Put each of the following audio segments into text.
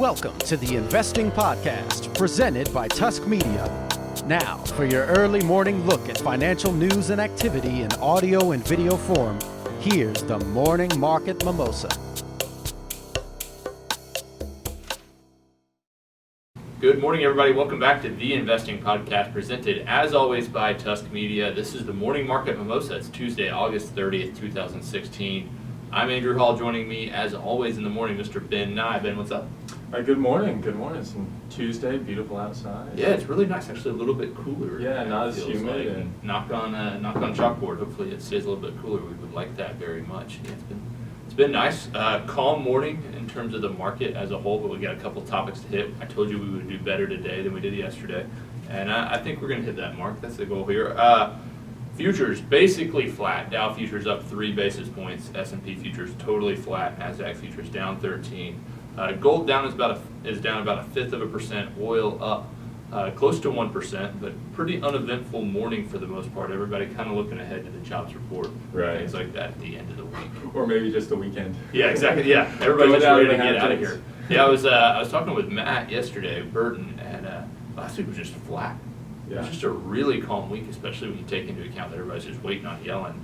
Welcome to the Investing Podcast, presented by Tusk Media. Now, for your early morning look at financial news and activity in audio and video form, here's the Morning Market Mimosa. Good morning, everybody. Welcome back to the Investing Podcast, presented, as always, by Tusk Media. This is the Morning Market Mimosa. It's Tuesday, August 30th, 2016. I'm Andrew Hall. Joining me, as always, in the morning, Mr. Ben Nye. Ben, what's up? Good morning. Good morning. It's Tuesday, beautiful outside. Yeah, it's really nice. Actually, a little bit cooler. Yeah, not as humid. Like. And knock on chalkboard. Hopefully, it stays a little bit cooler. We would like that very much. Yeah, it's been nice. Calm morning in terms of the market as a whole, but we got a couple topics to hit. I told you we would do better today than we did yesterday, and I think we're going to hit that mark. That's the goal here. Futures basically flat. Dow futures up 3 basis points. S&P futures totally flat. Nasdaq futures down 13. Gold down is down about 1/5%. Oil up close to 1%, but pretty uneventful morning for the most part. Everybody kind of looking ahead to the jobs report, right, things like that at the end of the week, or maybe just the weekend. Yeah, exactly. Yeah, everybody's just ready to get out of here. Yeah, I was talking with Matt yesterday, Burton, and last week was just flat. Yeah. It was just a really calm week, especially when you take into account that everybody's just waiting on Yellen.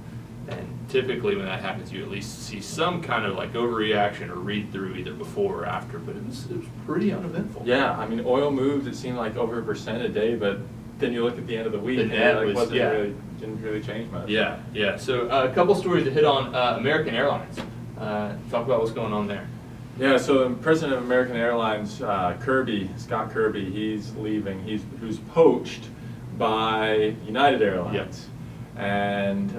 And typically when that happens, you at least see some kind of like overreaction or read through either before or after, but it was pretty uneventful. Yeah, I mean, oil moved, it seemed like over 1% a day, but then you look at the end of the week and it didn't really change much. Yeah. So a couple stories to hit on. American Airlines. Talk about what's going on there. Yeah, so the president of American Airlines, Scott Kirby, he's leaving. Who's poached by United Airlines. Yes. And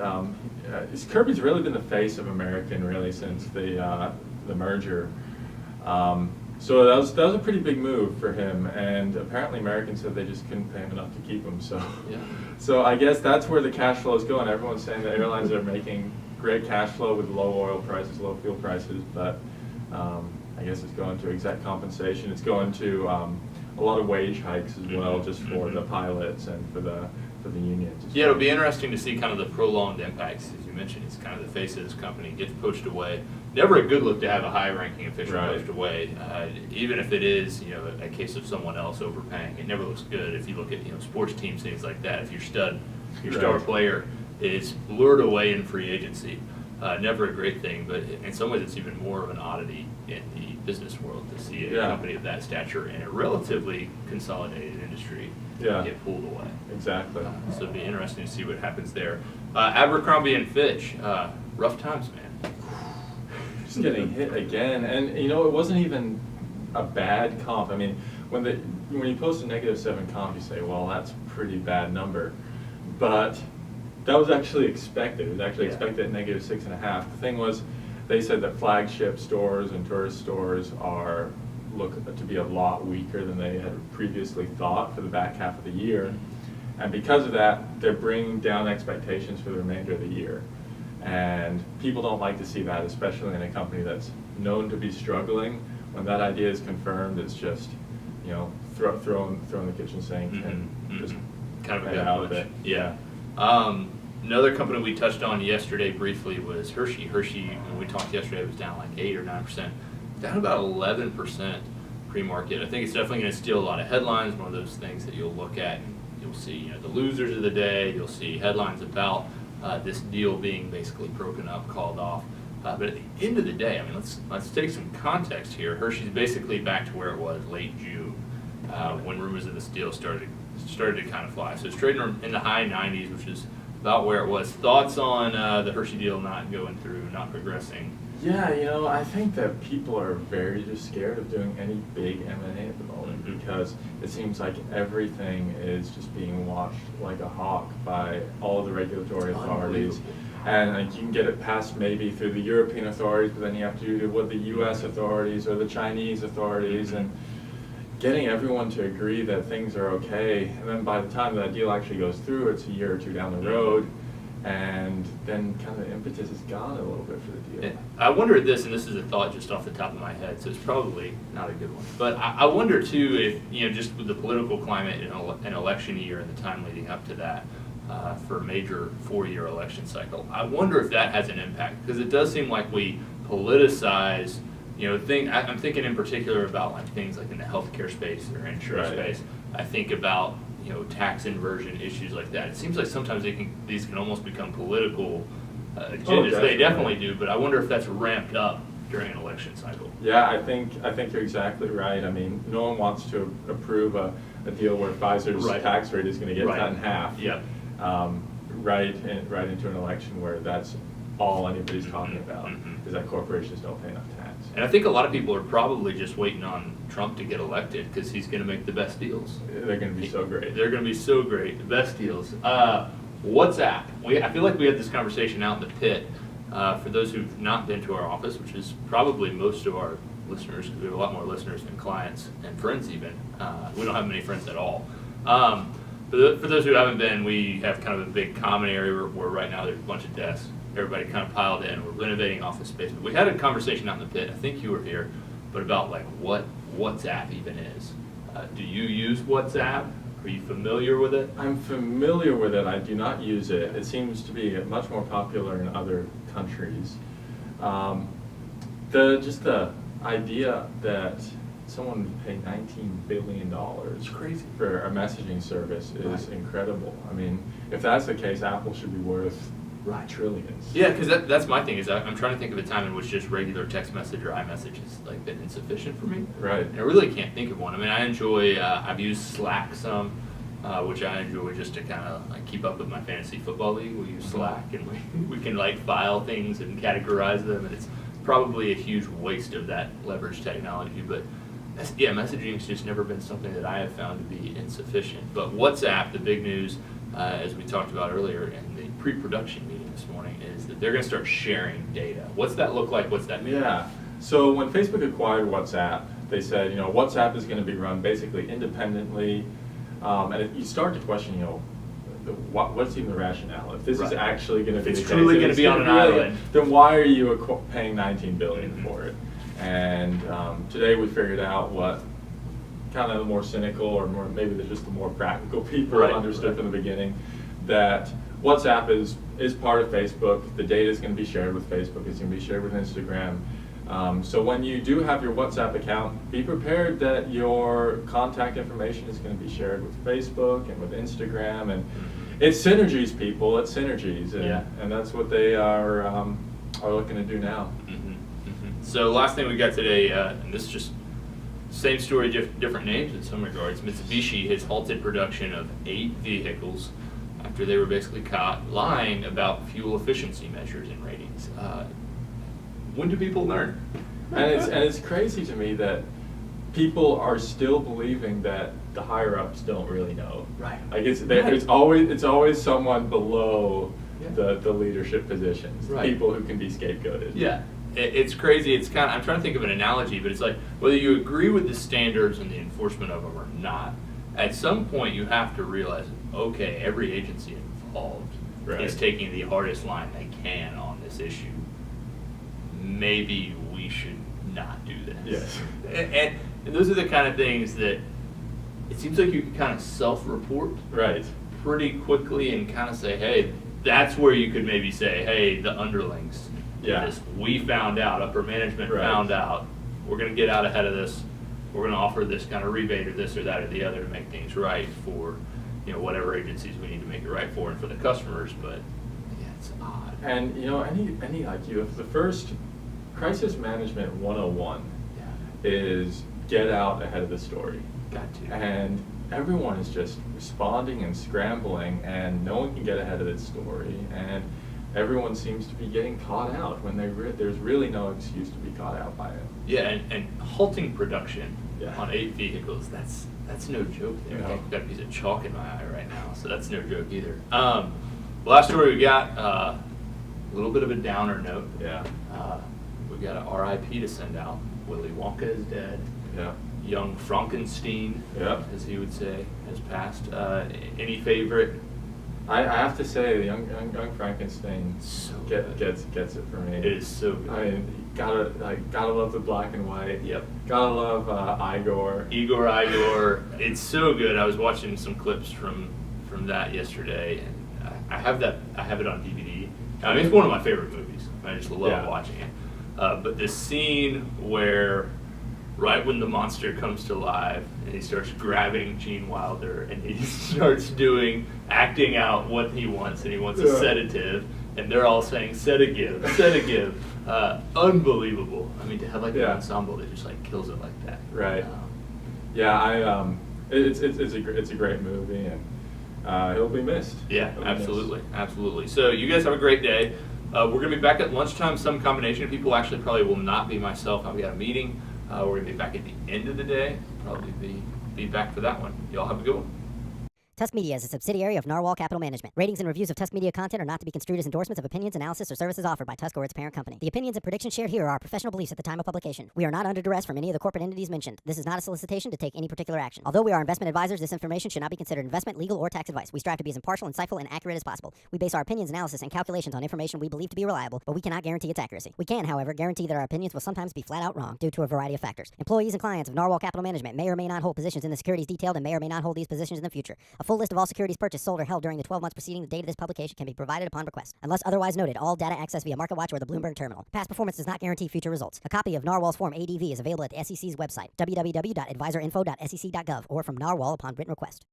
Kirby's really been the face of American really since the merger. So that was a pretty big move for him, and apparently Americans said they just couldn't pay him enough to keep him. So I guess that's where the cash flow is going. Everyone's saying the airlines are making great cash flow with low oil prices, low fuel prices, but I guess it's going to exec compensation. It's going to a lot of wage hikes as well, just for the pilots and for the unions. Yeah, it'll be interesting to see kind of the prolonged impacts. As you mentioned, he's kind of the face of this company, gets poached away. Never a good look to have a high-ranking official poached away, even if it is, a case of someone else overpaying. It never looks good if you look at, sports teams, things like that. If your star player is lured away in free agency, never a great thing, but in some ways it's even more of an oddity in the business world to see a company of that stature in a relatively consolidated industry get pulled away. Exactly. So it'd be interesting to see what happens there. Abercrombie and Fitch, rough times, man. Just getting hit again, and it wasn't even a bad comp. I mean, when you post a -7 comp, you say, well, that's a pretty bad number, but that was actually expected. It was actually expected at -6.5. The thing was, they said that flagship stores and tourist stores look to be a lot weaker than they had previously thought for the back half of the year. And because of that, they're bringing down expectations for the remainder of the year. And people don't like to see that, especially in a company that's known to be struggling. When that idea is confirmed, it's just, throw in the kitchen sink and just kind of a get out of it. Yeah. Another company we touched on yesterday briefly was Hershey. Hershey, when we talked yesterday, it was down like 8 or 9%. Down about 11% pre-market. I think it's definitely going to steal a lot of headlines. One of those things that you'll look at and you'll see, the losers of the day. You'll see headlines about this deal being basically broken up, called off. But at the end of the day, I mean, let's take some context here. Hershey's basically back to where it was late June when rumors of this deal started to kind of fly. So it's trading in the high 90s, which is about where it was. Thoughts on the Hershey deal not going through, not progressing? Yeah, I think that people are very just scared of doing any big M&A at the moment because it seems like everything is just being watched like a hawk by all of the regulatory authorities. And you can get it passed maybe through the European authorities, but then you have to do it with the U.S. authorities or the Chinese authorities, and getting everyone to agree that things are okay. And then by the time that deal actually goes through, it's a year or two down the road. And then kind of the impetus is gone a little bit for the deal. I wonder this, and this is a thought just off the top of my head, so it's probably not a good one. But I wonder too if, just with the political climate in an election year and the time leading up to that, for a major 4-year election cycle, I wonder if that has an impact. Because it does seem like we politicize I'm thinking in particular about like things like in the healthcare space or insurance space. I think about tax inversion issues like that. It seems like sometimes these can almost become political agendas. They definitely do, but I wonder if that's ramped up during an election cycle. Yeah, I think you're exactly right. I mean, no one wants to approve a deal where Pfizer's tax rate is going to get cut in half. Yep. Right into an election where that's all anybody's talking about is that corporations don't pay enough tax. And I think a lot of people are probably just waiting on Trump to get elected because he's going to make the best deals. They're going to be so great. They're going to be so great. The best deals. WhatsApp. I feel like we had this conversation out in the pit. For those who've not been to our office, which is probably most of our listeners, because we have a lot more listeners than clients and friends even. We don't have many friends at all. For those who haven't been, we have kind of a big common area where right now there's a bunch of desks. Everybody kind of piled in. We're renovating office space. But we had a conversation out in the pit, I think you were here, but about like what WhatsApp even is. Do you use WhatsApp? Are you familiar with it? I'm familiar with it. I do not use it. It seems to be much more popular in other countries. The idea that someone would pay $19 billion for a messaging service is incredible. I mean, if that's the case, Apple should be worth trillions. Yeah, because that's my thing is I'm trying to think of a time in which just regular text message or iMessage has like been insufficient for me. Right. And I really can't think of one. I mean, I enjoy. I've used Slack some, which I enjoy just to kind of like keep up with my fantasy football league. We use Slack and we can like file things and categorize them, and it's probably a huge waste of that leverage technology. But messaging's just never been something that I have found to be insufficient. But WhatsApp, the big news, as we talked about earlier in the pre-production meeting this morning, is that they're going to start sharing data. What's that look like? What's that mean? Yeah. So when Facebook acquired WhatsApp, they said, WhatsApp is going to be run basically independently, and you start to question, what's even the rationale? If this is actually going to be the case, it's truly going to be on an island, then why are you paying $19 billion for it? And today we figured out what kind of the more cynical, or maybe just the more practical people understood from the beginning, that WhatsApp is part of Facebook. The data is going to be shared with Facebook. It's going to be shared with Instagram. So when you do have your WhatsApp account, be prepared that your contact information is going to be shared with Facebook and with Instagram. And it's synergies, people. It's synergies. And that's what they are looking to do now. So last thing we got today, and this is just same story, different names in some regards. Mitsubishi has halted production of 8 vehicles after they were basically caught lying about fuel efficiency measures and ratings. When do people learn? And it's crazy to me that people are still believing that the higher ups don't really know. Right. Like it's always someone below the leadership positions. Right. People who can be scapegoated. Yeah. It's crazy. It's kind of, I'm trying to think of an analogy, but it's like whether you agree with the standards and the enforcement of them or not, at some point you have to realize, okay, every agency involved is taking the hardest line they can on this issue. Maybe we should not do this. Yes. And those are the kind of things that it seems like you can kind of self-report pretty quickly and kind of say, hey, that's where you could maybe say, hey, the underlings. This, we found out, upper management found out, we're going to get out ahead of this, we're going to offer this kind of rebate or this or that or the other to make things right for whatever agencies we need to make it right for and for the customers. But it's odd. And any like you, if the first crisis management 101 is get out ahead of the story. Got to. And everyone is just responding and scrambling, and no one can get ahead of this story, and everyone seems to be getting caught out when there's really no excuse to be caught out by it. Yeah, and halting production on 8 vehicles, that's no joke there. I've got a piece of chalk in my eye right now, so that's no joke either. Last story we got, a little bit of a downer note. We got an RIP to send out. Willy Wonka is dead. Young Frankenstein, as he would say, has passed. Any favorite? I have to say, the young Frankenstein gets it for me. It is so good. I mean, gotta love the black and white. Gotta love Igor. Igor. It's so good. I was watching some clips from that yesterday, and I have it on DVD. I mean, it's one of my favorite movies. I just love watching it. But this scene where right when the monster comes to life and he starts grabbing Gene Wilder and he starts acting out what he wants, and he wants a sedative, and they're all saying sedative, sedative. Unbelievable. I mean, to have like an ensemble that just like kills it like that. Right. It's a great movie, and he'll be missed. Yeah, absolutely, absolutely. So you guys have a great day. We're going to be back at lunchtime. Some combination of people, actually probably will not be myself. I'll be at a meeting. We're going to be back at the end of the day. Probably be back for that one. Y'all have a good one. Tusk Media is a subsidiary of Narwhal Capital Management. Ratings and reviews of Tusk Media content are not to be construed as endorsements of opinions, analysis, or services offered by Tusk or its parent company. The opinions and predictions shared here are our professional beliefs at the time of publication. We are not under duress from any of the corporate entities mentioned. This is not a solicitation to take any particular action. Although we are investment advisors, this information should not be considered investment, legal, or tax advice. We strive to be as impartial, insightful, and accurate as possible. We base our opinions, analysis, and calculations on information we believe to be reliable, but we cannot guarantee its accuracy. We can, however, guarantee that our opinions will sometimes be flat out wrong due to a variety of factors. Employees and clients of Narwhal Capital Management may or may not hold positions in the securities detailed and may or may not hold these positions in the future. A full list of all securities purchased, sold, or held during the 12 months preceding the date of this publication can be provided upon request. Unless otherwise noted, all data accessed via MarketWatch or the Bloomberg terminal. Past performance does not guarantee future results. A copy of Narwhal's Form ADV is available at the SEC's website, www.advisorinfo.sec.gov, or from Narwhal upon written request.